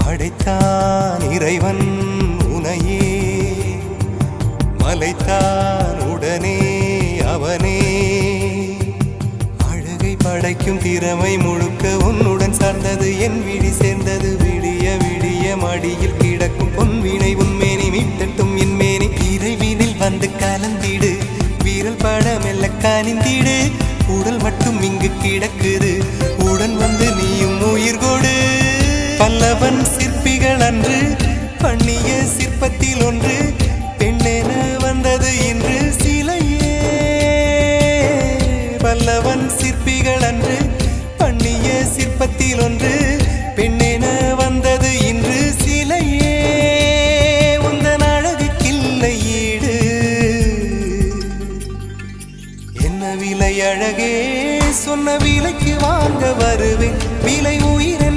படைத்தான் இறைவன் உனையே, மலைத்தான் உடனே அவனே. அழகை படைக்கும் திறமை முழுக்க உன்னுடன் சார்ந்தது, என் விழி சேர்ந்தது. விடிய விடிய மடியில் கிடக்கும் பொன்வினை உன்மேனி மீட்டட்டும் என் மேனி. இறைவினில் வந்து கலந்திடு, வீரல் பட மெல்ல காணிந்திடு. உடல் மட்டும் இங்கு கிடக்குது, உடன் வந்து நீயும் உயிர் கொடு. பல்லவன் சிற்பிகள் அன்று பண்ணிய சிற்பத்தில் ஒன்று, பெண்ணென வந்தது இன்று சிலையே. பல்லவன் சிற்பிகள் அன்று பண்ணிய சிற்பத்தில் ஒன்று, பெண்ணென வந்தது இன்று சிலையே. உந்தன் அழகுக்கில்லை ஈடு, என்ன விலை அழகே, சொன்ன விலைக்கு வாங்க வருவேன். விலை உயிரென